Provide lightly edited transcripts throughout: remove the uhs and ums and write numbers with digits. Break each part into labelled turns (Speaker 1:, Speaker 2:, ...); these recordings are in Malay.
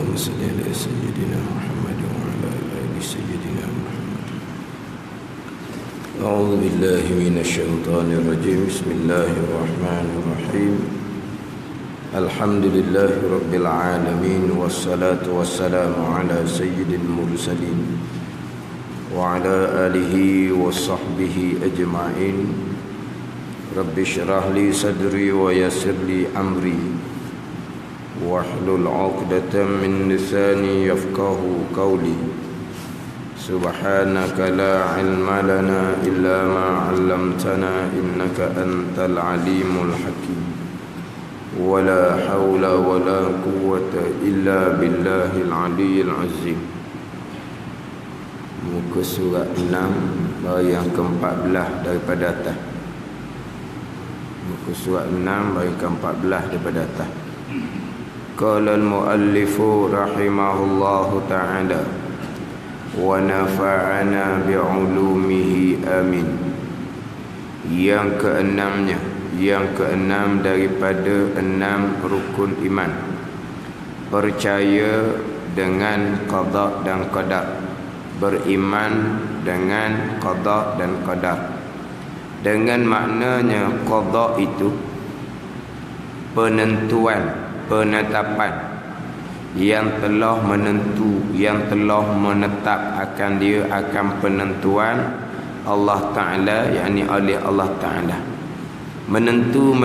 Speaker 1: اللهم صل على سيدنا محمد وعلى آل سيدنا محمد. أعوذ بالله من الشيطان الرجيم. بسم الله الرحمن الرحيم. الحمد لله رب العالمين، والصلاة والسلام على سيد المرسلين وعلى آله وصحبه أجمعين. رب اشرح لي صدري ويسر لي أمري واحلل عقدة من لساني يفقه قولي. سبحانك لا علم لنا إلا ما علمتنا إنك أنت العليم الحكيم. ولا حول ولا قوة إلا بالله العلي العظيم. Muka surat 6 yang ke-14 daripada atas. Muka surat 6 yang ke-14 daripada atas. Qala al-muallifu rahimahullahu ta'ala wa nafa'ana bi'ulumihi amin. Yang keenamnya, yang keenam daripada 6 rukun iman, percaya dengan qada dan qadar, beriman dengan qada dan qadar. Dengan maknanya qada itu penentuan, penetapan yang telah menentu, yang telah menetap akan dia, akan penentuan Allah Ta'ala, yakni oleh Allah Ta'ala. Menentu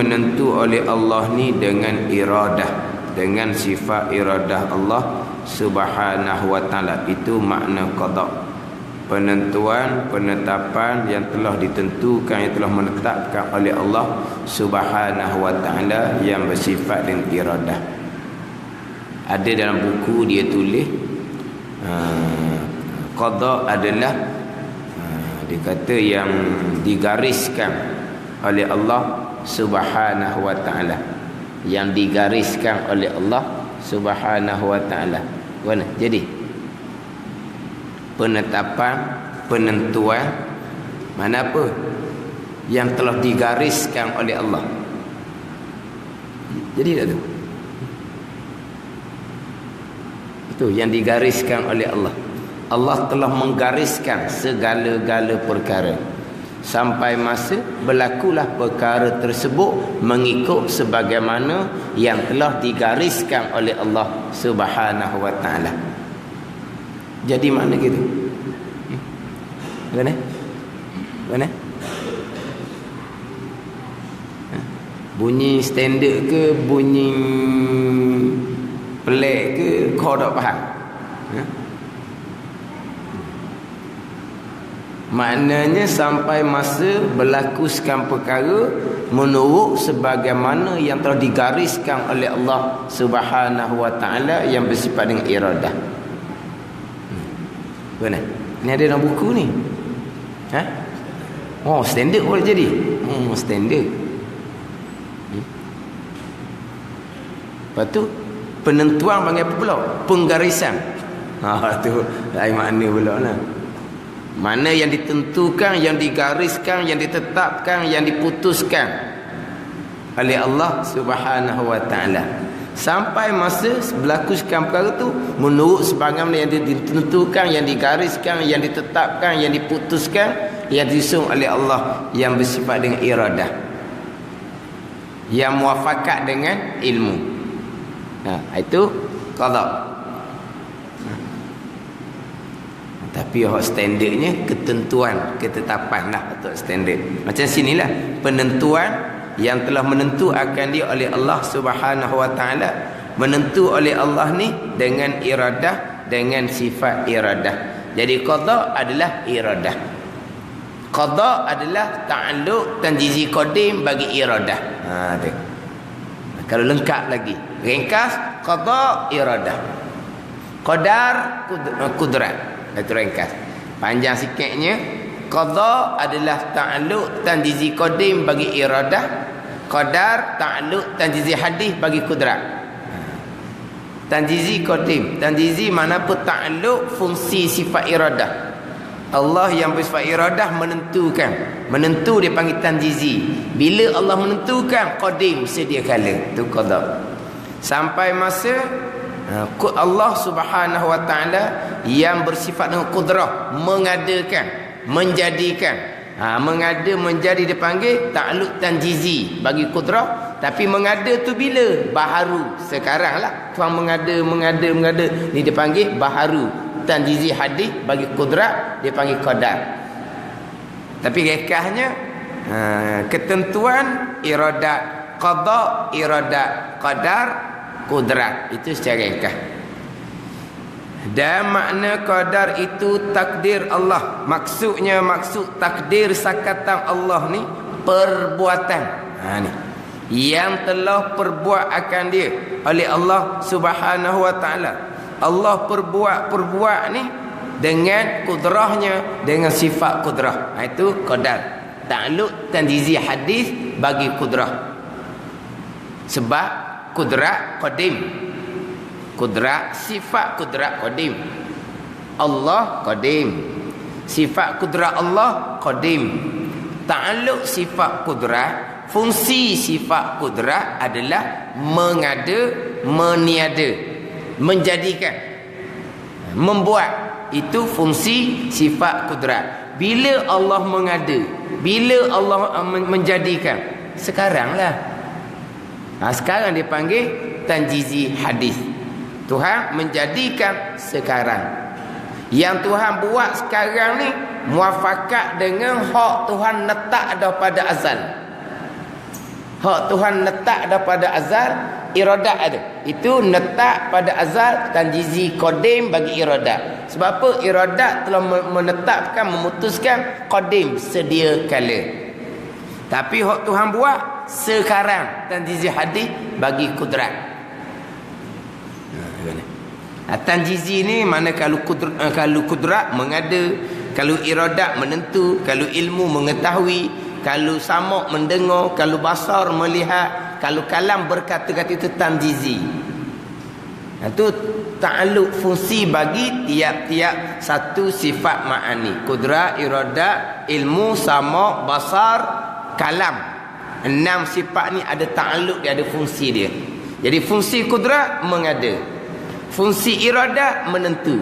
Speaker 1: oleh Allah ni dengan iradah, dengan sifat iradah Allah Subhanahu wa Ta'ala. Itu makna qada. Penentuan, penetapan yang telah ditentukan, yang telah menetapkan oleh Allah Subhanahu wa Ta'ala, yang bersifat dengan iradah. Ada dalam buku dia tulis qada adalah dia kata yang digariskan oleh Allah Subhanahu wa Ta'ala, yang digariskan oleh Allah Subhanahu wa Ta'ala. Mana? Jadi penetapan, penentuan, mana apa yang telah digariskan oleh Allah. Jadi tak tu? Itu yang digariskan oleh Allah. Allah telah menggariskan segala-gala perkara sampai masa berlakulah perkara tersebut mengikut sebagaimana yang telah digariskan oleh Allah Subhanahu wa Ta'ala. Jadi mana gitu? Mana? Mana? Bunyi standard ke, bunyi pelik ke, kau tak faham? Maknanya sampai masa berlaku sekian perkara menurut sebagaimana yang telah digariskan oleh Allah Subhanahu wa Ta'ala, yang bersifat dengan iradah. Mana? Ni ada dalam buku ni. Ha? Oh, standard boleh jadi. Standard. Lepas tu penentuan panggil apa pula? Penggarisan. Tu lain makna pula lah. Mana yang ditentukan, yang digariskan, yang ditetapkan, yang diputuskan oleh Allah Subhanahu wa Ta'ala. Sampai masa berlaku sekian perkara tu menurut sebagaimana yang ditentukan, yang digariskan, yang ditetapkan, yang diputuskan, yang disusun oleh Allah, yang bersifat dengan iradah, yang muafakat dengan ilmu. Itu qada. Tapi standardnya ketentuan, ketetapan lah atau standard. Macam sinilah penentuan yang telah menentu akan dia oleh Allah Subhanahu wa Ta'ala. Menentu oleh Allah ni dengan iradah, dengan sifat iradah. Jadi qada adalah iradah. Qada adalah ta'alluq tanjizi qadim bagi iradah. Tu. Kalau lengkap lagi, ringkas, qada iradah, qadar kudrat. Itu ringkas. Panjang sikitnya, qada adalah ta'alluq tanjizi qadim bagi iradah, qadar ta'alluq tanjizi hadis bagi kudrat. Tanjizi qadim, tanjizi mana pun ta'alluq fungsi sifat iradah. Allah yang bersifat iradah menentukan. Menentu dia panggil tanjizi. Bila Allah menentukan, qadim sedia kala. Itu qada. Sampai masa Allah Subhanahu wa taala yang bersifat dengan kudrah, mengadakan, menjadikan. Mengada menjadi dipanggil ta'alluq tanjizi bagi kudrah. Tapi mengada tu bila? Baharu. Sekarang lah Tuhan mengada ni dipanggil baharu. Tanjizi hadis bagi kudrah dipanggil qadar. Tapi rekahnya ketentuan iradat qada, iradat qadar, kudrat. Itu secara rekah. Dan makna qadar itu takdir Allah. Maksudnya maksud takdir sakatan Allah ni perbuatan. Ni yang telah perbuat akan dia oleh Allah Subhanahu wa taala. Allah perbuat ni dengan kudrahnya, dengan sifat kudrah. Itu qadar. Ta'alluq tanjizi hadis bagi kudrah. Sebab kudrat qadim. Kudrat, sifat kudrat qadim. Allah qadim. Sifat kudrat Allah qadim. Ta'alluq sifat kudrat, fungsi sifat kudrat adalah mengada, meniada, menjadikan, membuat. Itu fungsi sifat kudrat. Bila Allah mengada, bila Allah menjadikan, sekaranglah. Sekarang dipanggil tanjizi hadis. Tuhan menjadikan sekarang. Yang Tuhan buat sekarang ni muafakat dengan hak Tuhan letak daripada azal. Hak Tuhan letak daripada azal, iradat ada. Itu letak pada azal tanjizi qadim bagi iradat. Sebab apa? Iradat telah menetapkan, memutuskan qadim, sedia kala. Tapi hak Tuhan buat sekarang, tanjizi hadis bagi kudrat. Tanjizi ni mana kalau kudrat mengada, kalau iradat menentu, kalau ilmu mengetahui, kalau samak mendengar, kalau basar melihat, kalau kalam berkata-kata, itu tanjizi. Itu ta'alluq fungsi bagi tiap-tiap satu sifat ma'ani. Kudrat, iradat, ilmu, samak, basar, kalam. 6 sifat ni ada ta'alluq dia, ada fungsi dia. Jadi fungsi kudrat mengada, fungsi iradat menentu.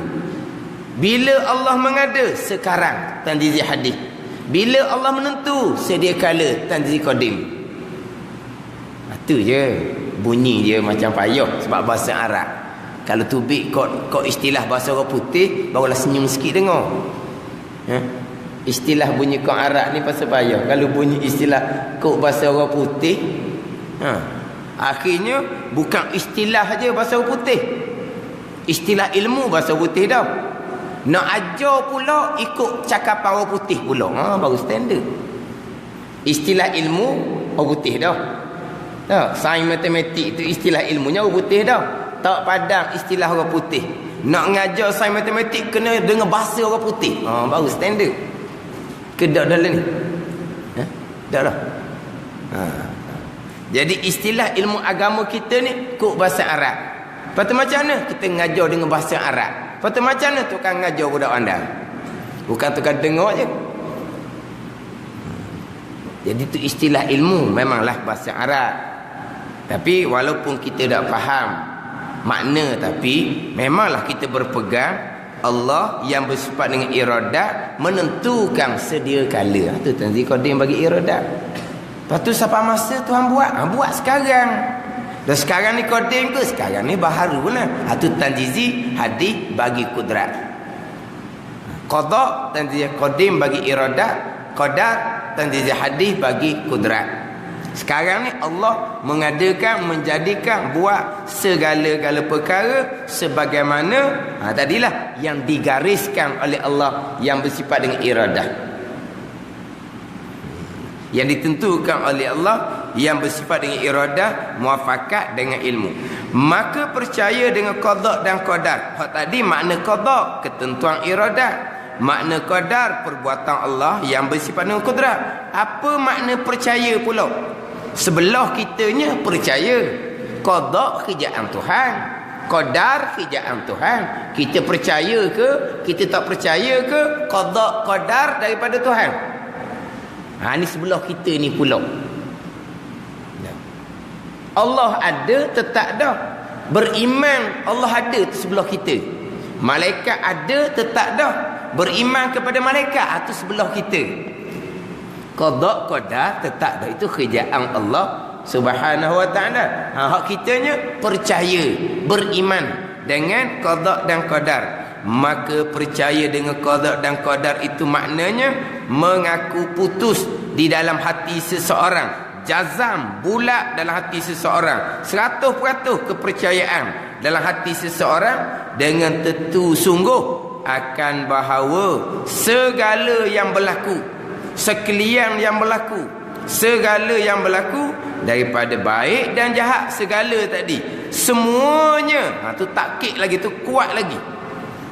Speaker 1: Bila Allah mengada, sekarang, tanjizi hadis. Bila Allah menentu, sedia kala, tanjizi qadim. Itu je. Bunyi je macam payah sebab bahasa Arab. Kalau tubik kau istilah bahasa orang putih, barulah senyum sikit dengar. Istilah bunyi kau Arab ni pasal payah. Kalau bunyi istilah kau bahasa orang putih, akhirnya bukan istilah aja bahasa orang putih, istilah ilmu bahasa putih dah. Nak ajar pula ikut cakapan orang putih pula. Baru standard. Istilah ilmu orang putih dah. Sains matematik tu istilah ilmunya orang putih dah. Tak padang istilah orang putih. Nak ngajar sains matematik kena dengan bahasa orang putih. Baru standard. Kedak dalam ni. Dak dah. Jadi istilah ilmu agama kita ni kok bahasa Arab. Lepas tu macam mana? Kita ngajar dengan bahasa Arab. Lepas tu macam mana tukang ngajar budak andal? Bukan tukang dengar je. Jadi tu istilah ilmu memanglah bahasa Arab. Tapi walaupun kita tak faham makna, tapi memanglah kita berpegang Allah yang bersifat dengan iradat menentukan sedia kala. Itu tanzil qadim bagi iradat. Lepas tu siapa masa Tuhan buat? Buat sekarang. Dan sekarang ni qadim ke? Sekarang ni baharu lah. Itu tanjizi hadis bagi kudrat. Qada tanjizi qadim bagi iradat, qadar tanjizi hadis bagi kudrat. Sekarang ni Allah mengadakan, menjadikan, buat segala-gala perkara sebagaimana tadilah yang digariskan oleh Allah yang bersifat dengan iradah, yang ditentukan oleh Allah yang bersifat dengan iradah, muafakat dengan ilmu. Maka percaya dengan qada dan qadar. Hak tadi makna qada ketentuan iradah, makna qadar perbuatan Allah yang bersifat dengan kudrat. Apa makna percaya pula? Sebelah kitanya percaya qada kerjaan Tuhan, qadar kerjaan Tuhan. Kita percaya ke, kita tak percaya ke qada qadar daripada Tuhan? Ni sebelah kita ni pula. Allah ada tetap dah. Beriman Allah ada tu sebelah kita. Malaikat ada tetap dah. Beriman kepada malaikat tu sebelah kita. Qada qadar tetap dah. Itu kerjaan Allah Subhanahu wa ta'ala. Hak kitanya percaya, beriman dengan qada dan qadar. Maka percaya dengan qada dan qadar itu maknanya mengaku putus di dalam hati seseorang, jazam bulat dalam hati seseorang, 100% kepercayaan dalam hati seseorang dengan tentu sungguh akan bahawa segala yang berlaku, sekalian yang berlaku, segala yang berlaku daripada baik dan jahat, segala tadi semuanya, tu takkid lagi, tu kuat lagi,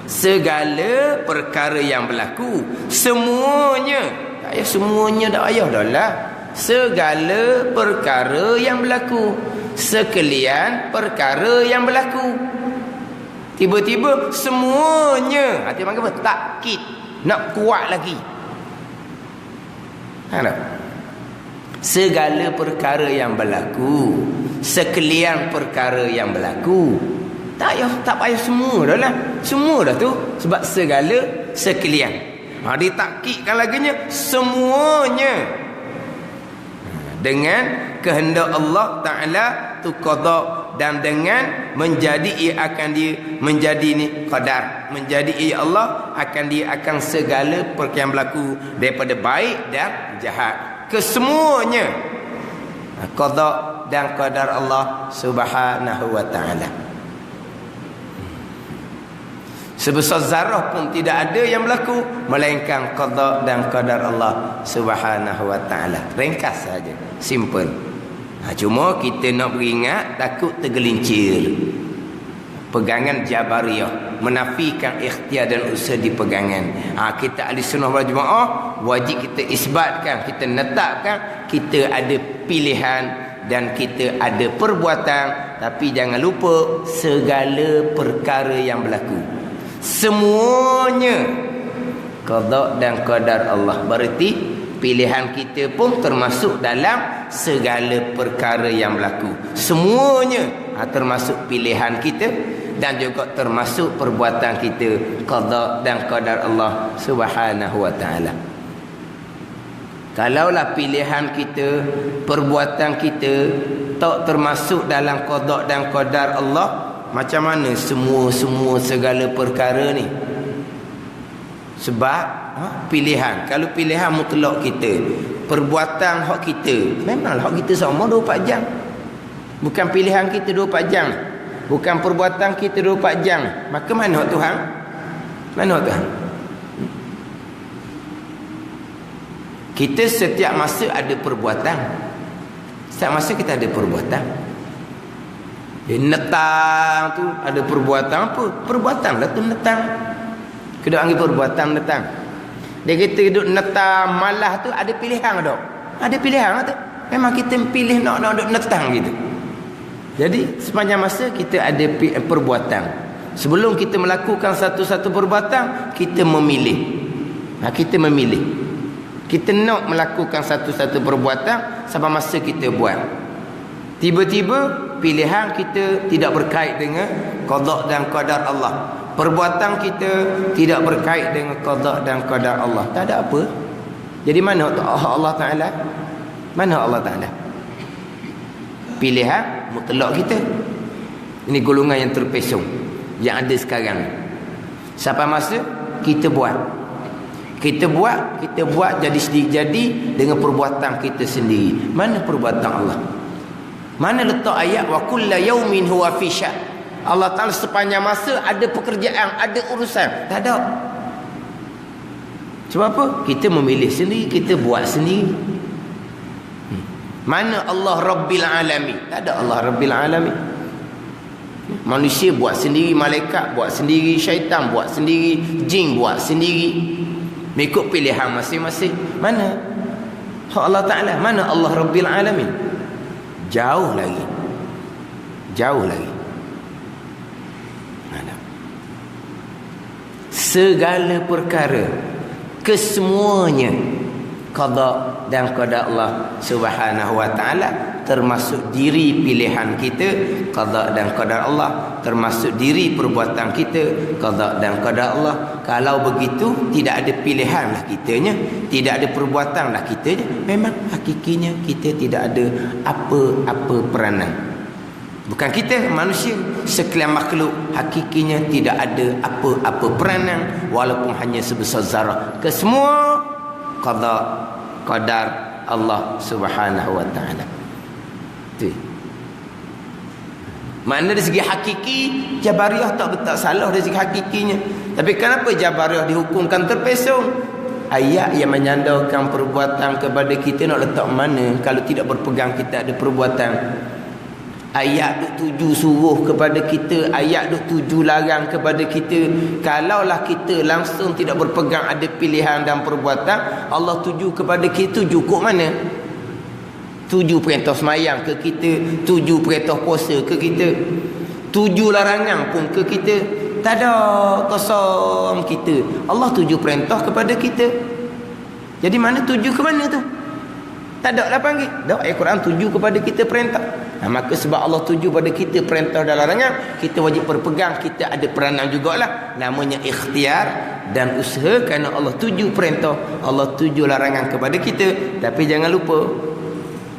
Speaker 1: segala perkara yang berlaku semuanya, tak payah semuanya, tak payah dah lah, segala perkara yang berlaku, sekalian perkara yang berlaku, tiba-tiba semuanya, hati panggil apa? Takkid, nak kuat lagi. Segala perkara yang berlaku, sekalian perkara yang berlaku, tak payah semua dah lah, semua dah tu, sebab segala sekalian. Ditakkidkan laginya semuanya dengan kehendak Allah Ta'ala tu qada, dan dengan menjadi ia akan dia menjadi ni qadar, menjadi ia Allah akan dia akan segala perkara yang berlaku daripada baik dan jahat, kesemuanya qada dan qadar Allah Subhanahu wa ta'ala. Sebesar zarah pun tidak ada yang berlaku melainkan qada dan qadar Allah Subhanahu wa ta'ala. Ringkas saja, simple. Cuma kita nak beringat takut tergelincir. Pegangan Jabariyah menafikan ikhtiar dan usaha di pegangan. Kita ahli sunnah wal jemaah wajib kita isbatkan, kita netapkan kita ada pilihan dan kita ada perbuatan, tapi jangan lupa segala perkara yang berlaku semuanya qada dan qadar Allah. Berarti pilihan kita pun termasuk dalam segala perkara yang berlaku, semuanya termasuk pilihan kita dan juga termasuk perbuatan kita, qada dan qadar Allah Subhanahu wa ta'ala. Kalaulah pilihan kita, perbuatan kita tak termasuk dalam qada dan qadar Allah, macam mana semua segala perkara ni? Sebab pilihan, kalau pilihan mutlak kita, perbuatan hak kita, memanglah hak kita sama 24 jam. Bukan pilihan kita 24 jam, bukan perbuatan kita 24 jam. Maka mana hak Tuhan? Mana hak Tuhan? Kita setiap masa ada perbuatan. Setiap masa kita ada perbuatan. Netang tu ada perbuatan apa? Perbuatan lah tu netang. Kedua panggil perbuatan netang. Dia kata duduk netang malah tu ada pilihan tak? Ada pilihan tak? Memang kita pilih nak duduk netang gitu. Jadi sepanjang masa kita ada perbuatan. Sebelum kita melakukan satu-satu perbuatan, kita memilih. Kita memilih. Kita nak melakukan satu-satu perbuatan sampai masa kita buat. Tiba-tiba pilihan kita tidak berkait dengan qada dan qadar Allah. Perbuatan kita tidak berkait dengan qada dan qadar Allah. Tak ada apa. Jadi mana Allah Ta'ala? Mana Allah Ta'ala? Pilihan mutlak kita. Ini golongan yang terpesong yang ada sekarang. Sampai masa kita buat. Kita buat jadi dengan perbuatan kita sendiri. Mana perbuatan Allah? Mana letak ayat wa kullu yaumin huwa fi sya'? Allah Ta'ala sepanjang masa ada pekerjaan, ada urusan. Tak ada. Sebab apa? Kita memilih sendiri, kita buat sendiri. Mana Allah Rabbil Alamin? Tak ada Allah Rabbil Alamin. Manusia buat sendiri, malaikat buat sendiri, syaitan buat sendiri, jin buat sendiri. Mengikut pilihan masing-masing. Mana hak Allah Ta'ala? Mana Allah Rabbil Alamin? Jauh lagi. Jauh lagi. Mana? Segala perkara, kesemuanya qada dan qada Allah Subhanahu wa taala, termasuk diri pilihan kita qada dan qadar Allah, termasuk diri perbuatan kita qada dan qadar Allah. Kalau begitu tidak ada pilihan lah kitanya, tidak ada perbuatan lah kitanya, memang hakikinya kita tidak ada apa-apa peranan. Bukan kita manusia, sekalian makhluk hakikinya tidak ada apa-apa peranan walaupun hanya sebesar zarah. Kesemua qada qadar Allah Subhanahu wa taala. Tu. Makna dari segi hakiki Jabariyah tak salah dari segi hakikinya. Tapi kenapa Jabariyah dihukumkan terpesong? Ayat yang menyandarkan perbuatan kepada kita nak letak mana kalau tidak berpegang kita ada perbuatan. Ayat duk tuju suruh kepada kita, ayat duk tuju larang kepada kita. Kalaulah kita langsung tidak berpegang ada pilihan dan perbuatan, Allah tuju kepada kita, tuju kok mana? Tuju perintah semayang ke kita, tuju perintah puasa ke kita, tuju larangan pun ke kita. Tak ada, kosong kita. Allah tuju perintah kepada kita. Jadi mana tuju ke mana tu? Tak ada lah panggil. Dak ayat Quran tuju kepada kita perintah. Maka sebab Allah tuju pada kita perintah dan larangan, kita wajib berpegang, kita ada peranan jugalah. Namanya ikhtiar dan usaha kerana Allah tuju perintah, Allah tuju larangan kepada kita. Tapi jangan lupa,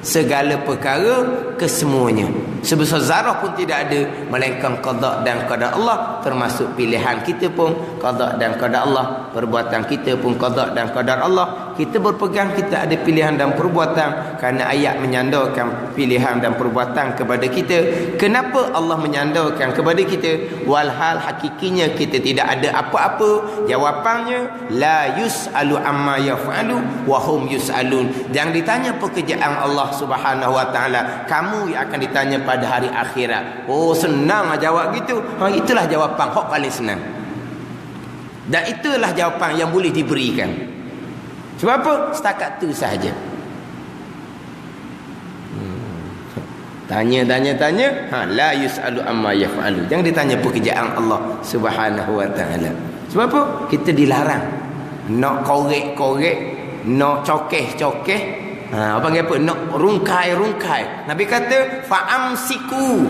Speaker 1: segala perkara kesemuanya sebesar zarah pun tidak ada melainkan qada dan qadar Allah, termasuk pilihan kita pun qada dan qadar Allah, perbuatan kita pun qada dan qadar Allah. Kita berpegang kita ada pilihan dan perbuatan kerana ayat menyandarkan pilihan dan perbuatan kepada kita. Kenapa Allah menyandarkan kepada kita walhal hakikinya kita tidak ada apa-apa? Jawapannya la yus'alu amma yaf'alu wa hum yus'alun. Jangan ditanya pekerjaan Allah Subhanahu wa taala, kamu yang akan ditanya pada hari akhirat. Oh, senang jawab gitu. Itulah jawapan hak paling senang. Dan itulah jawapan yang boleh diberikan. Sebab apa? Setakat tu sahaja. Tanya. La yus'alu amma yaf'alu. Jangan ditanya pekerjaan Allah Subhanahu wa taala. Sebab apa? Kita dilarang nak korek-korek, nak cokeh-cokeh. Apa panggil apa? Nak rungkai-rungkai. Nabi kata fa'amsiku,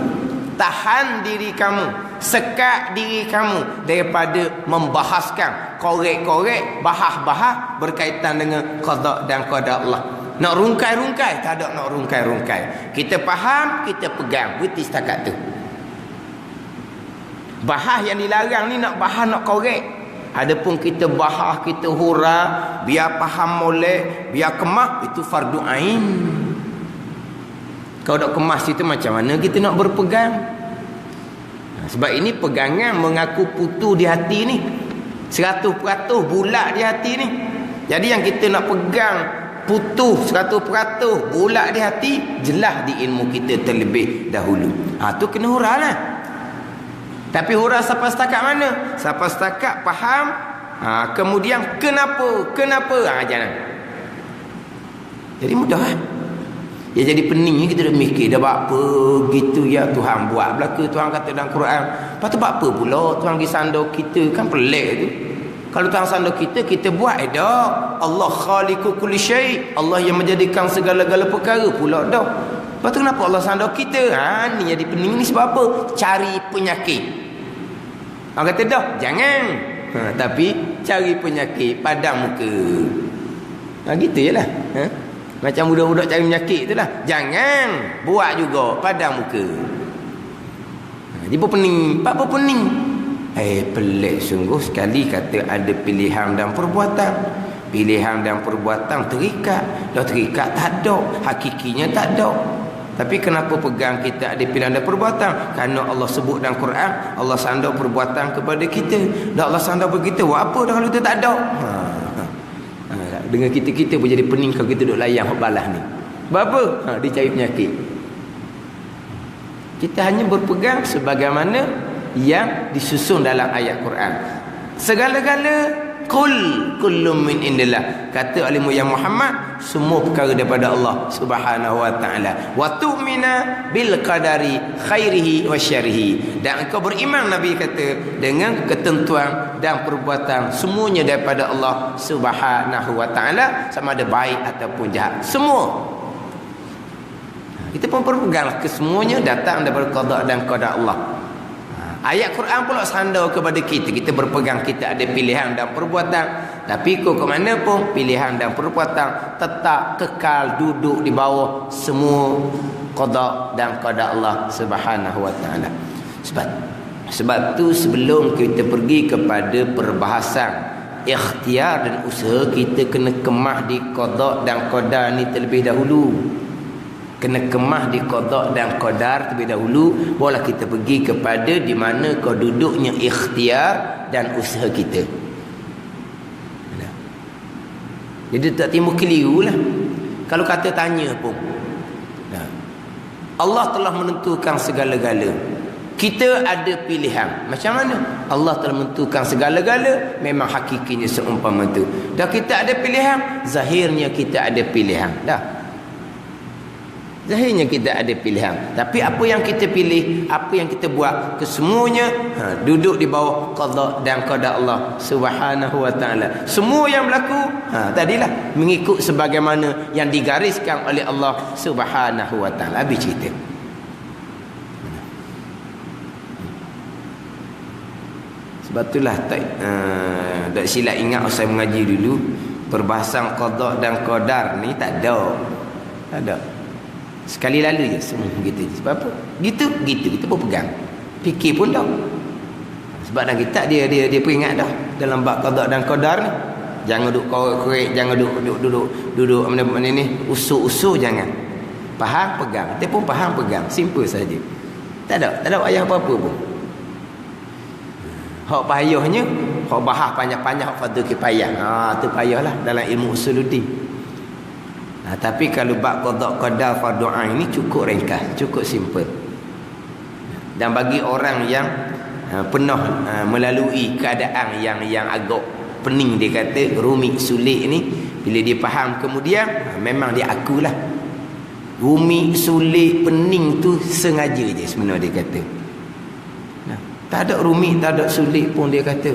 Speaker 1: tahan diri kamu, sekat diri kamu daripada membahaskan korek-korek, bahas-bahas berkaitan dengan qada dan qadar Allah. Nak rungkai-rungkai, tak ada nak rungkai-rungkai. Kita faham, kita pegang, berhenti setakat tu. Bahas yang dilarang ni nak bahas, nak korek. Adapun kita bahas, kita hurah, biar faham molek, biar kemas, itu fardu ain. Kalau nak kemas itu macam mana kita nak berpegang? Sebab ini pegangan mengaku putu di hati ni 100% bulat di hati ni. Jadi yang kita nak pegang putu 100% bulat di hati, jelas di ilmu kita terlebih dahulu. Tu kena hurah lah. Tapi hurah sampai setakat mana? Sampai setakat faham. Kemudian kenapa? Jangan. Jadi mudah kan? Ya, jadi peningnya kita dah mikir dah buat apa gitu ya, Tuhan buat belaka, Tuhan kata dalam Quran. Lepas tu buat apa pula Tuhan pergi sandar kita? Kan pelik tu. Kalau Tuhan sandar kita, kita buat dah. Allah khaliqu kulli syai', Allah yang menjadikan segala-gala perkara pula dah. Lepas tu kenapa Allah sandar kita? Ni jadi pening ni sebab apa? Cari penyakit. Orang kata dah, jangan. Tapi cari penyakit padang muka. Gitu je lah. Macam budak-budak cari penyakit tu lah. Jangan buat juga padang muka. Dia pening. Apa pening? Pelik sungguh sekali kata ada pilihan dan perbuatan. Pilihan dan perbuatan terikat. Dah terikat tak ada. Hakikinya tak ada. Tapi kenapa pegang kita ada pilihan dan perbuatan? Kerana Allah sebut dalam Quran, Allah sandar perbuatan kepada kita. Dan Allah sandar kepada kita, buat apa dah kalau kita tak ada? Dengan kita pun jadi pening kalau kita duduk layan hak balas ni. Sebab apa? Dia cari penyakit. Kita hanya berpegang sebagaimana yang disusun dalam ayat Quran. Segala-gala qul kullum min indillah. Kata oleh yang Muhammad, semua perkara daripada Allah Subhanahu wa taala. Wa tu'mina bil qadari khairihi wa syarrihi. Dan engkau beriman, Nabi kata, dengan ketentuan dan perbuatan semuanya daripada Allah Subhanahu wa taala, sama ada baik ataupun jahat. Semua. Kita pun berpeganglah kesemuanya datang daripada qada dan qada Allah. Ayat Quran pula sandar kepada kita. Kita berpegang kita ada pilihan dan perbuatan. Tapi ke mana pun pilihan dan perbuatan tetap kekal duduk di bawah semua qada dan qada Allah Subhanahu wa taala. Sebab tu sebelum kita pergi kepada perbahasan ikhtiar dan usaha, kita kena kemah di qada dan qadar ni terlebih dahulu. Kena kemah di qada dan qadar terlebih dahulu, barulah kita pergi kepada di mana kau duduknya ikhtiar dan usaha kita. Jadi tak timbul keliru lah kalau kata tanya pun. Allah telah menentukan segala-gala. Kita ada pilihan. Macam mana? Allah telah menentukan segala-gala. Memang hakikinya seumpama itu. Dah kita ada pilihan, zahirnya kita ada pilihan. Dah. Zahirnya kita ada pilihan. Tapi apa yang kita pilih, apa yang kita buat, kesemuanya duduk di bawah qada dan qada Allah Subhanahu wa taala. Semua yang berlaku tadilah mengikut sebagaimana yang digariskan oleh Allah Subhanahu wa taala. Habis cerita. Sebab itulah tak silap ingat saya mengaji dulu, perbahasan qada dan qadar ni tak ada. Tak ada. Sekali lalu je semua begitu. Sebab apa? Gitu kita pun pegang. Fikir pun dah. Sebab dalam kitab dia peringat dah dalam bab qada dan qadar ni. Jangan duduk korek, jangan duduk mana ni usul jangan. Faham pegang. Kita pun faham pegang. Simple saja. Tak ada ayah apa-apa pun. Hak payahnya, hak bahas panjang-panjang, hak fardu kifayah. Tu payahlah dalam ilmu usuluddin. Tapi kalau bab qada qadar fardu ain ni cukup ringkas, cukup simple. Dan bagi orang yang pernah melalui keadaan yang agak pening, dia kata rumit sulit ni, bila dia faham kemudian memang dia akulah rumit sulit pening tu sengaja je sebenarnya dia kata. Tak ada rumit, tak ada sulit pun dia kata.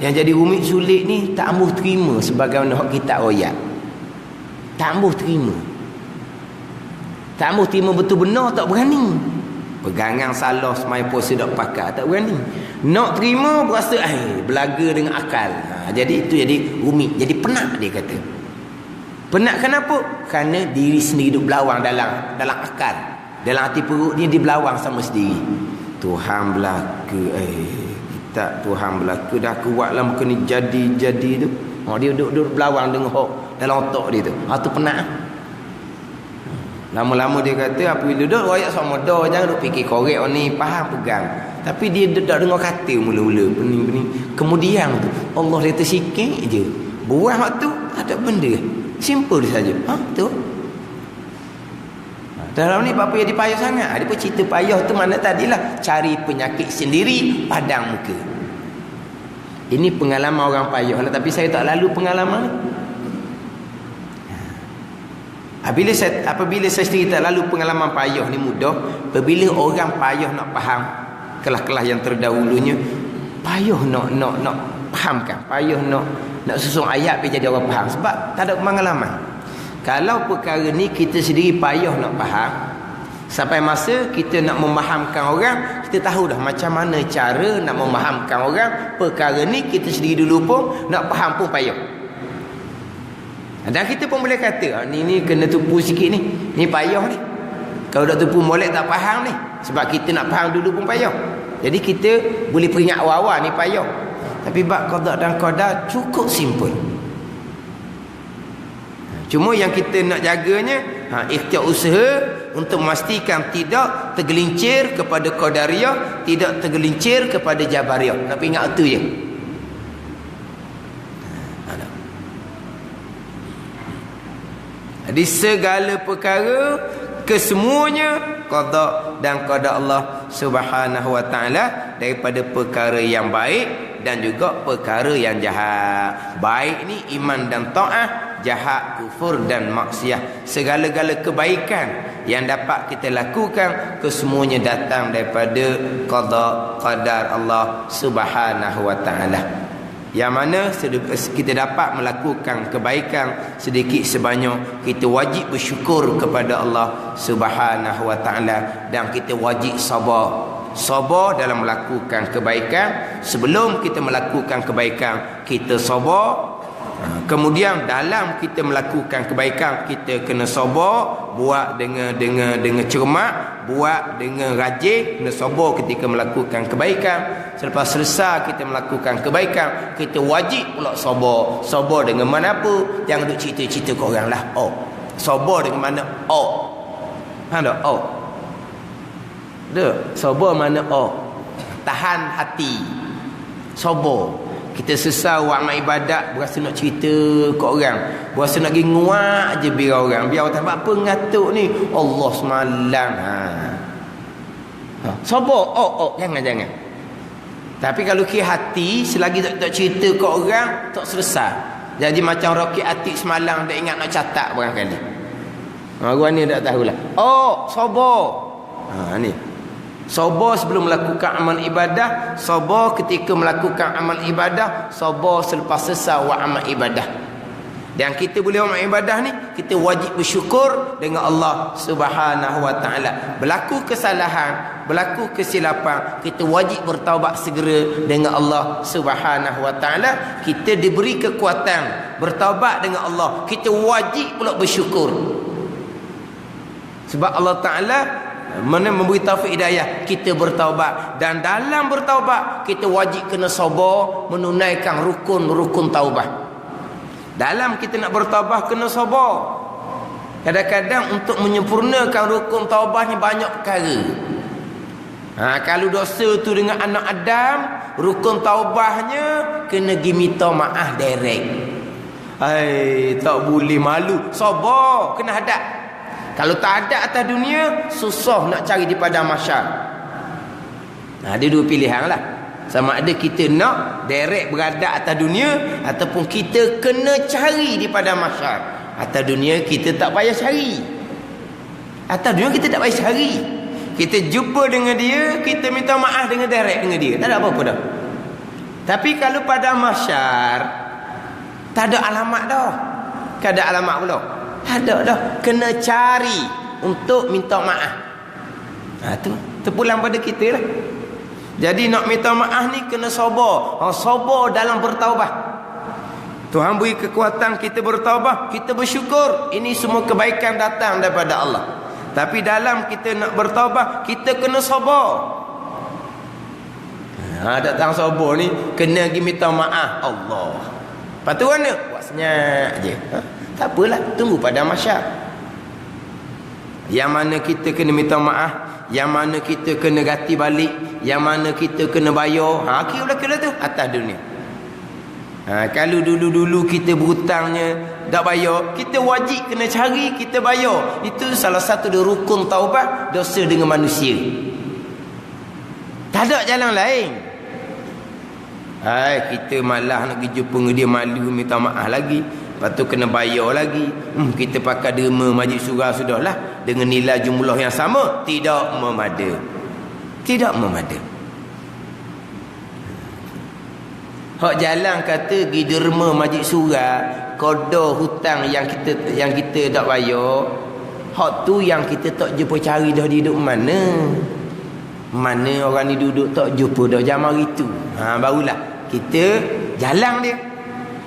Speaker 1: Yang jadi rumit sulit ni tak ambuh terima sebagaimana hak kitab royak. Tak ambuh terima. Tak ambuh terima betul benar tak berani. Pegangan salah semai puasa tak pakai tak berani. Nak terima berasa belaga dengan akal. Jadi itu jadi rumit, jadi penat dia kata. Penat kenapa? Kerana diri sendiri duk belawang dalam akal. Dalam hati perut dia belawang sama sendiri. Tuhan belaka kita Tuhan belaka dah kuat lah kena jadi tu. Dia duduk belawang dengan hok dalam otak dia tu. Tu penat. Lama-lama dia kata apabila duduk royak sama dah, jangan duk fikir korek ni, faham pegang. Tapi dia tak dengar kata mula-mula pening-pening. Kemudian tu Allah kata sikit je. Buat hak tu ada benda. Simple saja. Tu. Dalam ni apa yang dipayah sangat. Dia pun cerita payah tu mana tadilah cari penyakit sendiri padang muka. Ini pengalaman orang payah lah, tapi saya tak lalu pengalaman ni. Apabila saya sendiri tak lalu pengalaman payah ni mudah. Apabila orang payah nak faham kelas-kelas yang terdahulunya, payah nak fahamkan, payah nak susun ayat biar jadi orang faham sebab tak ada pengalaman. Kalau perkara ni kita sendiri payah nak faham, sampai masa kita nak memahamkan orang, kita tahu dah macam mana cara nak memahamkan orang. Perkara ni kita sendiri dulu pun nak faham pun payah. Dan kita pun boleh kata ni kena tupu sikit ni payah ni. Kalau tak tupu molek tak faham ni, sebab kita nak faham dulu pun payah. Jadi kita boleh peringat awal-awal ni payah. Tapi bab qada dan qadar cukup simple. Cuma yang kita nak jaganya ikhtiar usaha untuk memastikan tidak tergelincir kepada qadariyah, tidak tergelincir kepada jabariyah. Nak ingat tu je. Jadi segala perkara kesemuanya qada dan qada Allah Subhanahu wa taala, daripada perkara yang baik dan juga perkara yang jahat. Baik ni iman dan taat, jahat kufur dan maksiat. Segala-gala kebaikan yang dapat kita lakukan, kesemuanya datang daripada qada qadar Allah Subhanahu wa taala. Yang mana kita dapat melakukan kebaikan sedikit sebanyak, kita wajib bersyukur kepada Allah Subhanahu wa taala, dan kita wajib sabar. Sabar dalam melakukan kebaikan. Sebelum kita melakukan kebaikan, kita sabar. Kemudian dalam kita melakukan kebaikan, kita kena sabar, buat dengan cermat, buat dengan rajin, kena sabar ketika melakukan kebaikan. Selepas selesai kita melakukan kebaikan, kita wajib pula sabar. Sabar dengan mana apa? Jangan duk cerita-cerita ke orang lah. Oh, sabar dengan mana? Oh, ada oh. Dek, sabar mana? Oh, tahan hati, sabar. Kita sesal buat amal ibadat, berasa nak cerita ke orang, berasa nak pergi nguak je biar orang, biar orang tak apa ngatuk ni Allah semalam. Sabar. Oh, jangan. Tapi kalau ke hati, selagi tak cerita ke orang, tak selesai. Jadi macam Rocky Atik semalam tak ingat nak catat barangkali. Orang ni tak tahulah. Oh, sabar. Ni sabar sebelum melakukan amal ibadah, sabar ketika melakukan amal ibadah, sabar selepas selesai buat amal ibadah. Dan kita boleh amal ibadah ni, kita wajib bersyukur dengan Allah Subhanahu wa taala. Berlaku kesalahan, berlaku kesilapan, kita wajib bertaubat segera dengan Allah Subhanahu wa taala. Kita diberi kekuatan bertaubat dengan Allah, kita wajib pula bersyukur. Sebab Allah Taala mana memberi taufik hidayah kita bertaubat, dan dalam bertaubat kita wajib kena sabar menunaikan rukun-rukun taubat. Dalam kita nak bertaubat kena sabar. Kadang-kadang untuk menyempurnakan rukun taubat ni banyak perkara. Kalau dosa tu dengan anak Adam, rukun taubahnya kena pergi minta maaf direct. Tak boleh, malu, sabar, kena hadap. Kalau tak ada atas dunia, susah nak cari di padang mahsyar. Ada dua pilihan lah. Sama ada kita nak direct berada atas dunia, ataupun kita kena cari di padang mahsyar. Atas dunia kita tak payah cari. Atas dunia kita tak payah cari. Kita jumpa dengan dia, kita minta maaf dengan direct dengan dia. Tak ada apa-apa dah. Tapi kalau padang mahsyar, tak ada alamat dah. Tak ada alamat pula. Ada dah, kena cari untuk minta maaf. Tu terpulang pada kita lah. Jadi nak minta maaf ni kena sabar. Sabar dalam bertaubat. Tuhan beri kekuatan kita bertaubat, kita bersyukur. Ini semua kebaikan datang daripada Allah. Tapi dalam kita nak bertaubat, kita kena sabar. Datang sabar ni kena pergi minta maaf Allah. Lepas tu mana? Buat senyap je. Tak apalah, tunggu pada mahsyar. Yang mana kita kena minta maaf, yang mana kita kena ganti balik, yang mana kita kena bayar. Kira-kira tu atas dunia. Kalau dulu-dulu kita berhutangnya tak bayar, kita wajib kena cari, kita bayar. Itu salah satu dari rukun taubat, dosa dengan manusia. Tak ada jalan lain. Kita malah nak pergi jumpa dengan dia, malu minta maaf lagi. Lepas tu kena bayar lagi. Kita pakai derma majlis surah sudahlah, dengan nilai jumlah yang sama. Tidak memada. Tidak memada. Hak jalan kata pergi derma majlis surah, qada hutang yang kita tak bayar. Hak tu yang kita tak jumpa cari dah di duduk mana. Mana orang ni duduk tak jumpa dah jam hari tu. Barulah kita jalan dia.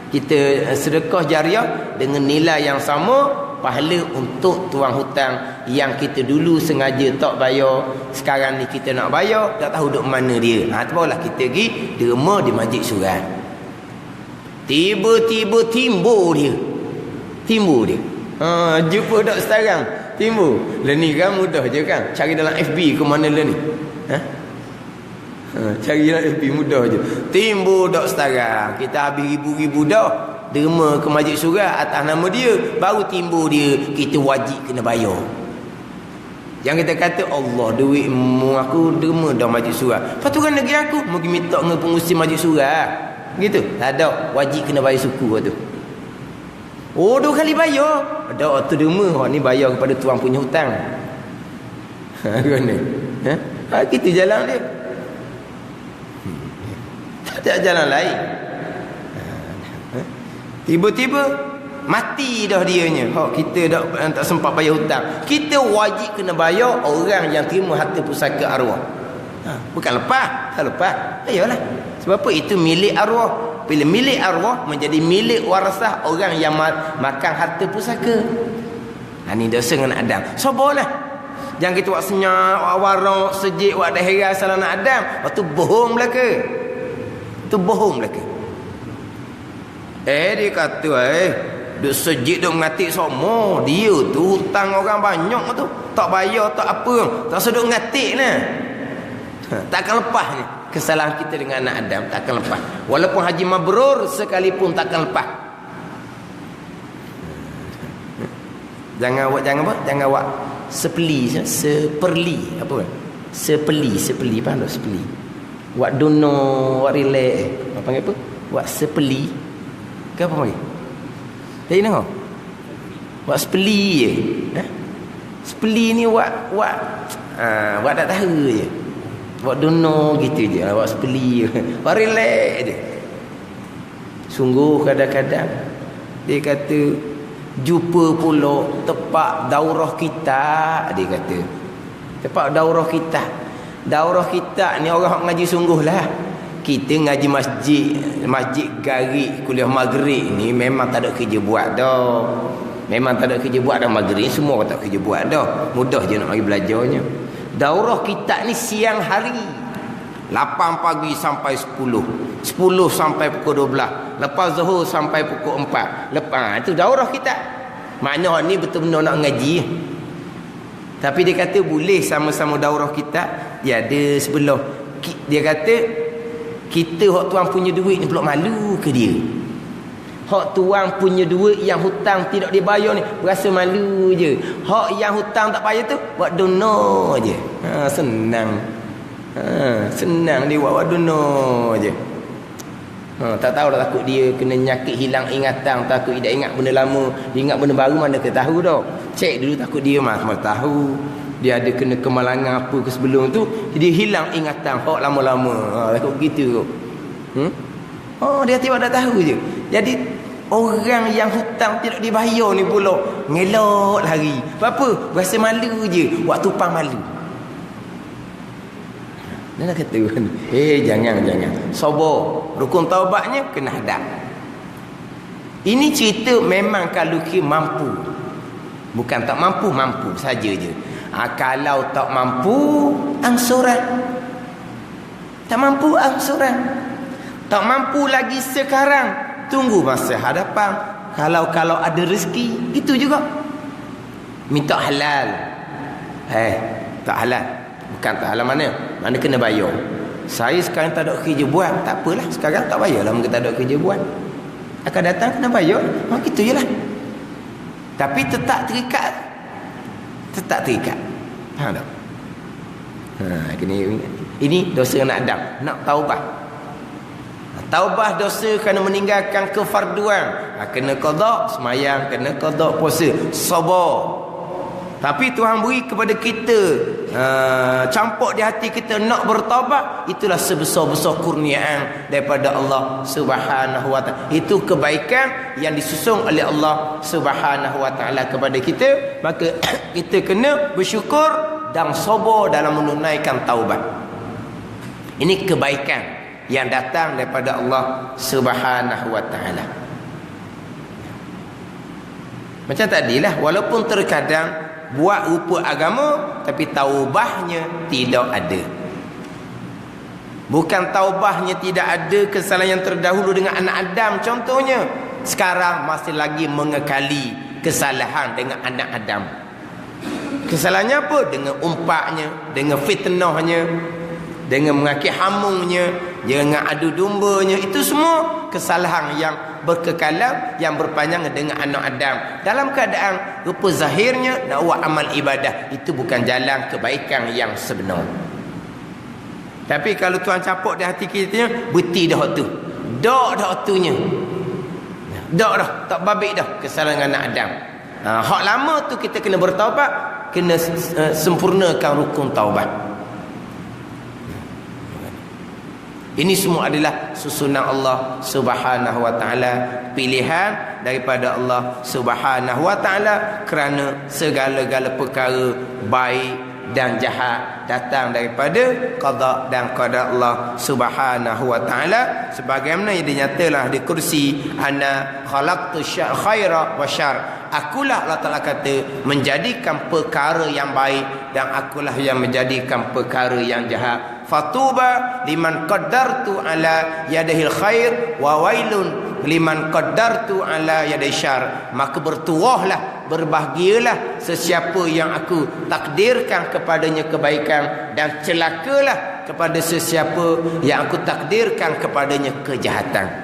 Speaker 1: Kita sedekah jariah dengan nilai yang sama, pahala untuk tuan hutang yang kita dulu sengaja tak bayar, sekarang ni kita nak bayar, tak tahu duk mana dia. Tu barulah kita pergi derma di masjid surat. Tiba-tiba timbul dia. Jumpa tak sekarang? Timbul. Lah ni kan mudah je kan. Cari dalam FB ke mana lah ni? Cari dalam FB mudah je. Timbul dak sekarang. Kita habis ribu-ribu dah derma ke masjid surah atas nama dia, baru timbul dia kita wajib kena bayar. Yang kita kata Allah duitmu aku derma dah majlis surat. Lepas tu kan negeri aku mungkin minta dengan pengurusi majlis surat. Gitu. Tak ada wajib kena bayar suku tu. Oh 2 kali bayar. Ada tu derma hak ni bayar kepada tuan punya hutang. Ha kan ni. Ha gitu jalan dia. Tak ada jalan lain. Tiba-tiba mati dah dianya. Kita tak sempat bayar hutang. Kita wajib kena bayar orang yang terima harta pusaka arwah. Bukan lepas. Tak lepas. Ayolah. Sebab apa? Itu milik arwah. Bila milik arwah menjadi milik warasah orang yang makan harta pusaka. Ini dosa dengan Adam. Sabarlah. Jangan kita buat senyap, buat warak, sejik, buat dah heran salah nak Adam. Lepas tu bohong belaka. Itu bohong belaka. Dia kata duk sejik duk mengatik semua. Dia tu hutang orang banyak tu. Tak bayar tak apa. Tak seduk mengatik lah. Takkan lepas ni. Kesalahan kita dengan anak Adam takkan lepas. Walaupun haji mabrur sekalipun takkan lepas. Jangan buat seperli apa kan? Sepeli faham tak sepeli? Buat dono, buat relax. Apa panggil apa? Buat sepeli. Ke apa panggil? Jadi tengok. Buat sepeli je. Sepeli ni buat tak tahu je. Buat dono gitu je. Buat sepeli je. Buat relax je. Sungguh kadang-kadang dia kata jumpa pula tepat daurah kita. Dia kata tepat daurah kita. Daurah kita ni orang ngaji sungguh lah. Kita ngaji masjid garik kuliah maghrib ni memang tak ada kerja buat dah. Memang tak ada kerja buat dah maghrib. Semua orang tak kerja buat dah. Mudah je nak pergi belajarnya. Daurah kita ni siang hari 8 pagi sampai 10 sampai pukul 12, lepas zuhur sampai pukul 4. Lepas itu daurah kita. Maknanya ni betul-betul nak ngaji. Tapi dia kata boleh sama-sama daurah kita. Dia ada sebelah. Dia kata kita hak tuan punya duit ni pula malu ke dia? Hak tuan punya duit yang hutang tidak dibayar ni berasa malu je. Hak yang hutang tak bayar tu buat dono je. Senang. Senang dia buat dono je. Tak tahu dah, takut dia kena nyakit hilang ingatan, takut tidak ingat benda lama, dia ingat benda baru mana ke tahu dah. Cek dulu, takut dia mana tahu. Dia ada kena kemalangan apa ke sebelum tu, dia hilang ingatan hak lama-lama. Takut begitu kot. Dia tiba dah tahu je. Jadi orang yang hutang tidak dibayar ni pula ngelak lari. Apa? Rasa malu je. Buat tupang malu. Dia nak kata jangan. Sabar. Rukun taubatnya kena hadap. Ini cerita memang kalau kita mampu. Bukan tak mampu saja je. Kalau tak mampu angsuran. Tak mampu angsuran. Tak mampu lagi sekarang, tunggu masa hadapan. Kalau ada rezeki, itu juga. Minta halal. Tak halal. Bukan tak halal mana? Mana kena bayar. Saya sekarang tak ada kerja buat, tak apalah. Sekarang tak bayarlah, mungkin tak ada kerja buat. Akan datang kena bayar. Gitu je lah. Tapi tetap terikat. Faham tak? Ini dosa anak Adam. Nak taubat. Taubah dosa kerana meninggalkan kefarduan. Kena qada semayang, kena qada puasa, sabar. Tapi Tuhan beri kepada kita campur di hati kita nak bertaubat. Itulah sebesar-besar kurniaan daripada Allah Subhanahu wa taala. Itu kebaikan yang disusung oleh Allah Subhanahu wa taala kepada kita. Maka kita kena bersyukur dan sabar dalam menunaikan taubat. Ini kebaikan yang datang daripada Allah Subhanahu wa taala. Macam tadilah, walaupun terkadang buat rupa agama tapi taubahnya tidak ada. Bukan taubahnya tidak ada kesalahan yang terdahulu dengan anak Adam contohnya. Sekarang masih lagi mengekali kesalahan dengan anak Adam. Kesalahannya apa? Dengan umpaknya, dengan fitnahnya. dengan mengaki hamungnya, dengan adu dombanya, itu semua kesalahan yang berkekalan, yang berpanjang dengan anak Adam. Dalam keadaan rupa zahirnya nak buat amal ibadah, itu bukan jalan kebaikan yang sebenar. Tapi kalau Tuhan capuk di hati kita, beti dah tu, dak dah tunya, dak dah, tak babik dah kesalahan anak Adam. Hak lama tu kita kena bertaubat, kena sempurnakan rukun taubat. Ini semua adalah susunan Allah Subhanahu wa taala, pilihan daripada Allah Subhanahu wa taala, kerana segala-gala perkara baik dan jahat datang daripada qada dan qadar Allah Subhanahu wa taala, sebagaimana yang dinyatalah di kursi, ana khalaqtu khaira wa syarr. Akulah Allah Taala kata menjadikan perkara yang baik, dan akulah yang menjadikan perkara yang jahat. Fatuba liman qaddartu ala yadihil khair wa wailun liman qaddartu ala yadih syar. Maka bertuahlah, berbahagialah sesiapa yang aku takdirkan kepadanya kebaikan, dan celakalah kepada sesiapa yang aku takdirkan kepadanya kejahatan.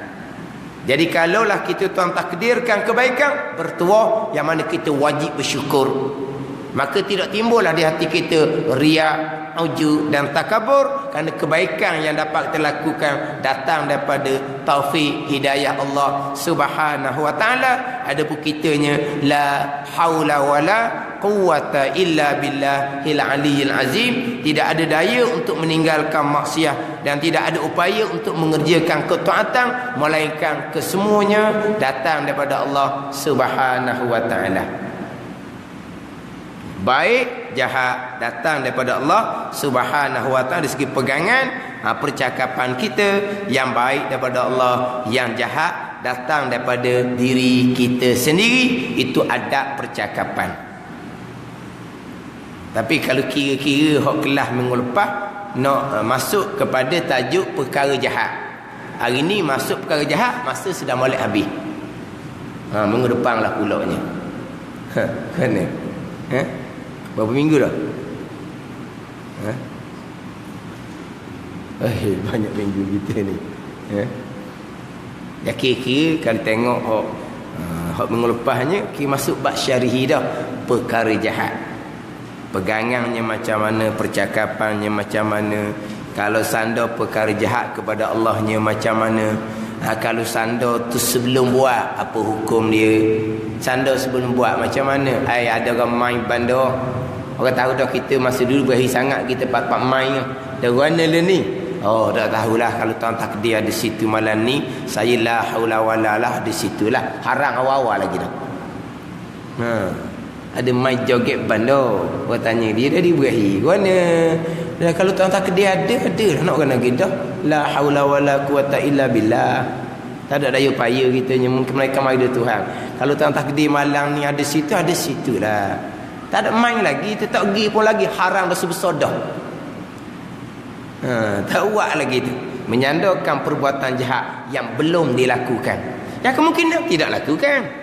Speaker 1: Jadi kalaulah kita Tuhan takdirkan kebaikan, bertuah, yang mana kita wajib bersyukur, maka tidak timbullah di hati kita riak, ujub dan takabur, kerana kebaikan yang dapat kita lakukan datang daripada taufik hidayah Allah Subhanahu wa taala. Adapun kitanya, la haula wala quwwata illa billahil aliyyil azim, tidak ada daya untuk meninggalkan maksiat dan tidak ada upaya untuk mengerjakan ketaatan, melainkan kesemuanya datang daripada Allah Subhanahu wa taala. Baik jahat datang daripada Allah Subhanahu wa taala dari segi pegangan percakapan kita, yang baik daripada Allah, yang jahat datang daripada diri kita sendiri. Itu adab percakapan. Tapi kalau kira-kira hak kelas minggu lepas nak masuk kepada tajuk perkara jahat, hari ni masuk perkara jahat, masa sudah molek habis. Minggu depan lah pulaknya. Kena berapa minggu dah? Banyak minggu kita ni. Ya kira-kira kalau tengok hak minggu lepasnya, kira masuk bab syarihi dah, perkara jahat. Pegangannya macam mana, percakapannya macam mana, kalau sandar perkara jahat kepada Allahnya macam mana. Kalau sandar tu sebelum buat, apa hukum dia? Sandar sebelum buat macam mana? Ada orang main bandar, orang tahu dah kita masa dulu berakhir sangat, kita pak-pak main dah mana lah ni. Dah tahulah kalau Tuhan takdir ada situ malam ni, saya la haula wala lah di situlah. Haram awal-awal lagi dah. Ada main joget bandar, orang tanya dia dah berakhir mana. Dan kalau Tuhan takdir ada lah, nak kena kita la haula wala quwata illa billah. Tak ada daya upaya kita, mungkin mereka mai dari Tuhan. Kalau Tuhan takdir malam ni ada situlah. Tak ada main lagi, tetap pergi pun lagi haram dah sebesar dah. Tak buat lagi tu, menyandarkan perbuatan jahat yang belum dilakukan. Yang kemungkinan tidak lakukan.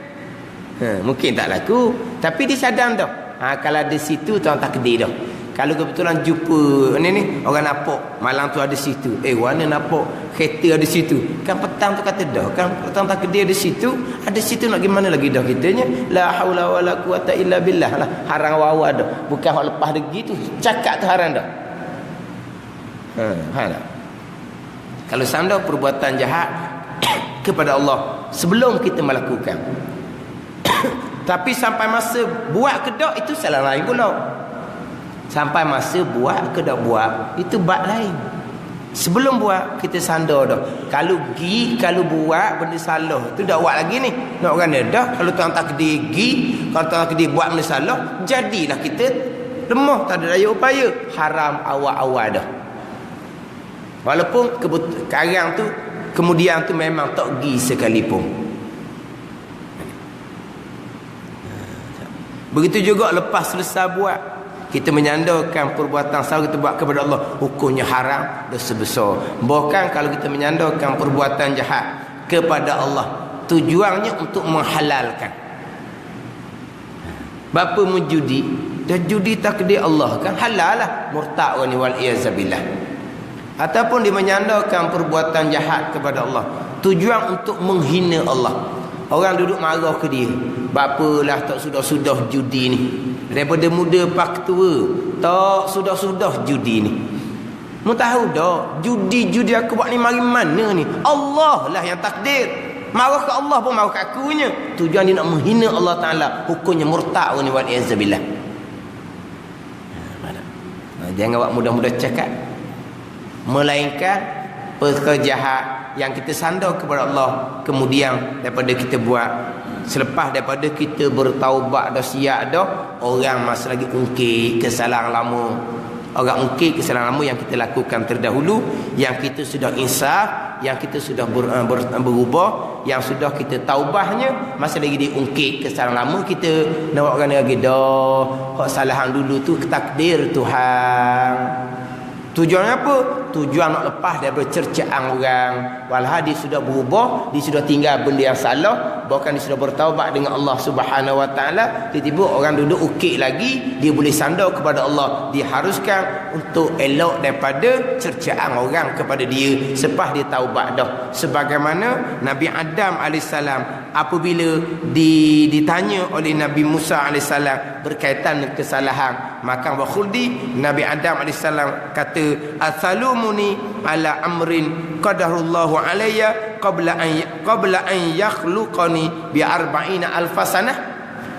Speaker 1: Mungkin tak laku, tapi disadang dah. Kalau ada situ Tuhan takdir dah. Kalau kebetulan jumpa ni orang nampak malam tu ada situ, mana nampak kereta ada situ, kan petang tu kata dah, kan petang takdir ada situ nak gimana lagi dah kitanya. La haula wala quwata illa billah lah. Haram wawa dah, bukan hak lepas lagi tu cakap tu haram dah. Kalau sandar perbuatan jahat kepada Allah sebelum kita melakukan, tapi sampai masa buat ke tak, itu salah lain pula. Sampai masa buat ke tak buat, itu bab lain. Sebelum buat kita sandar dah. Kalau buat benda salah tu dah buat lagi ni, nak kan dah. Kalau Tuhan takdir kalau Tuhan takdir buat benda salah, jadilah kita lemah, tak ada daya upaya. Haram awal-awal dah. Walaupun sekarang tu kemudian tu memang tak pergi sekalipun. Begitu juga lepas selesai buat, kita menyandarkan perbuatan salah kita buat kepada Allah, hukumnya haram dosa besar. Bahkan kalau kita menyandarkan perbuatan jahat kepada Allah, tujuannya untuk menghalalkan. Bapa menjudi, dah judi takdir Allah kan halal lah, murtad ni wal iyazabillah. ataupun dia menyandarkan perbuatan jahat kepada Allah, tujuan untuk menghina Allah. Orang duduk marah ke dia, bapalah tak sudah-sudah judi ni, daripada muda pak tua tak sudah-sudah judi ni. Mu tahu dah judi aku buat ni mari mana ni? Allah lah yang takdir. Marah ke Allah pun marah ke akunya. Tujuan dia nak menghina Allah Ta'ala, hukumnya murtad ni, wal iyazabillah. Jangan buat mudah-mudah cakap, melainkan perkara jahat yang kita sandar kepada Allah, kemudian daripada kita buat, selepas daripada kita bertaubat dah, siap dah, orang masih lagi ungkit kesalahan lama. Orang ungkit kesalahan lama yang kita lakukan terdahulu, yang kita sudah insaf, yang kita sudah berubah, yang sudah kita taubahnya, masih lagi diungkit kesalahan lama kita. Nak buat orang lagi dah, hak salahan dulu tu takdir Tuhan. Tujuan apa? Tujuan nak lepas daripada cercaan orang. Walhal dia sudah berubah, dia sudah tinggal benda yang salah, bahkan dia sudah bertaubat dengan Allah Subhanahu Wa Taala. Tiba-tiba orang duduk ukit lagi, dia boleh sandar kepada Allah. Diharuskan untuk elok daripada cercaan orang kepada dia selepas dia taubat dah. Sebagaimana Nabi Adam AS apabila ditanya oleh Nabi Musa AS berkaitan dengan kesalahan makan wa khuldi, Nabi Adam AS kata, "Atsalumuni ala amrin qadarullahu alayya qabla an yakhluqani bi 40 alfasanah."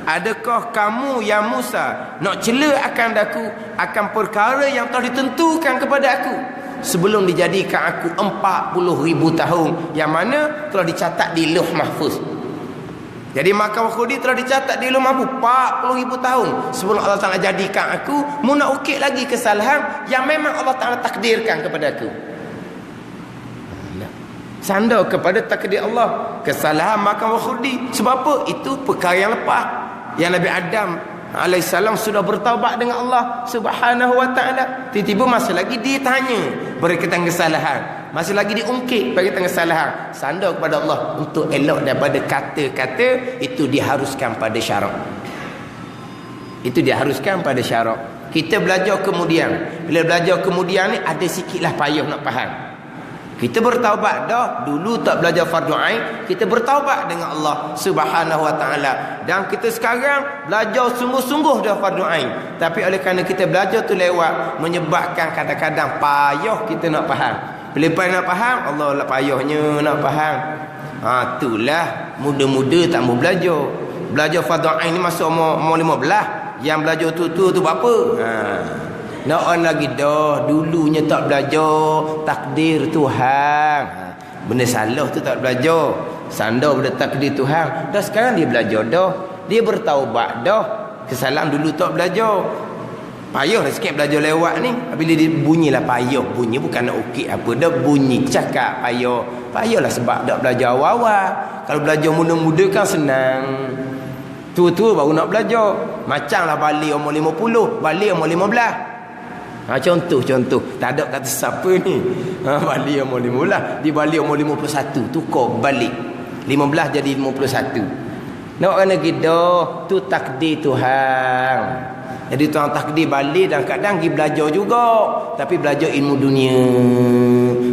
Speaker 1: Adakah kamu ya Musa nak cela akan aku akan perkara yang telah ditentukan kepada aku sebelum dijadikan aku 40,000 tahun, yang mana telah dicatat di Lauh Mahfuz. Jadi makan khudi telah dicatat di Lauh Mahfuz 40,000 tahun sebelum Allah Ta'ala jadikan aku. Mu nak ukit lagi kesalahan yang memang Allah Ta'ala takdirkan kepada aku. Sandar kepada takdir Allah, kesalahan makan khudi. Sebab apa? Itu perkara yang lepas, yang Nabi Adam alaihissalam sudah bertaubat dengan Allah Subhanahu Wa Taala. Tiba-tiba masih lagi ditanya berkaitan kesalahan, masih lagi diungkit berkaitan kesalahan. Sandar kepada Allah untuk elok daripada kata-kata itu, diharuskan pada syarak. Itu diharuskan pada syarak. Kita belajar kemudian, bila belajar kemudian ni ada sikitlah payah nak faham. Kita bertaubat dah, dulu tak belajar fardu ain, kita bertaubat dengan Allah Subhanahu Wa Taala, dan kita sekarang belajar sungguh-sungguh dah fardu ain. Tapi oleh kerana kita belajar tu lewat, menyebabkan kadang-kadang payah kita nak faham. Bila payah nak faham, Allah lah payahnya nak faham. Itulah muda-muda tak mau belajar. Belajar fardu ain ni masa umur 15. Yang belajar tu berapa? Nak on lagi dah, dulunya tak belajar takdir Tuhan. Benda salah tu tak belajar, sandar pada takdir Tuhan. Dah sekarang dia belajar dah, dia bertaubat dah. Kesalahan dulu tak belajar. Payah lah sikit belajar lewat ni. Bila dia bunyilah payah, bunyi bukan nak ukit apa dah, bunyi cakap payah. Payahlah sebab tak belajar awal-awal. Kalau belajar muda-muda kan senang. Tua-tua baru nak belajar. Macamlah balik umur 50, balik umur 15. Contoh tak ada kata siapa ni. Balik umur 15, di balik umur 51, tukar balik 15 jadi 51. Nak kena kita tu takdir Tuhan. Jadi Tuhan takdir balik, dan kadang pergi belajar juga, tapi belajar ilmu dunia,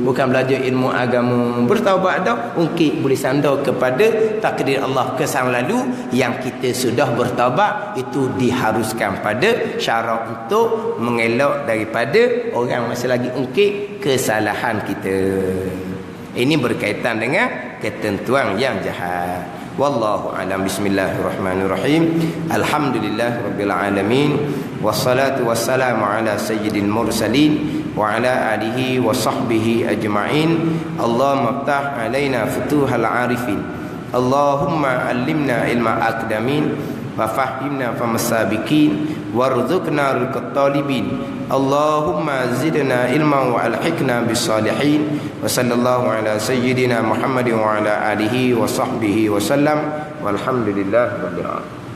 Speaker 1: bukan belajar ilmu agama. Bertaubat dah, ungkit boleh sandar kepada takdir Allah. Kesan lalu yang kita sudah bertaubat itu diharuskan pada syarak untuk mengelak daripada orang masih lagi ungkit kesalahan kita. Ini berkaitan dengan ketentuan yang jahat. Wallahu a'lam. Bismillahirrahmanirrahim. Alhamdulillahirabbil alamin, wassalatu wassalamu ala sayyidil mursalin wa ala alihi wa sahbihi ajma'in. Allahumma iftah alaina futuhal arifin, Allahumma allimna ilma aqdamin wa fahimna famasabiqin warzuqna rizqat talibin. Allahumma zidna ilman wa alhiqna bis salihin. Wa sallallahu ala sayyidina Muhammadin wa ala alihi wa sahbihi wa sallam. Walhamdulillah rabbil alamin.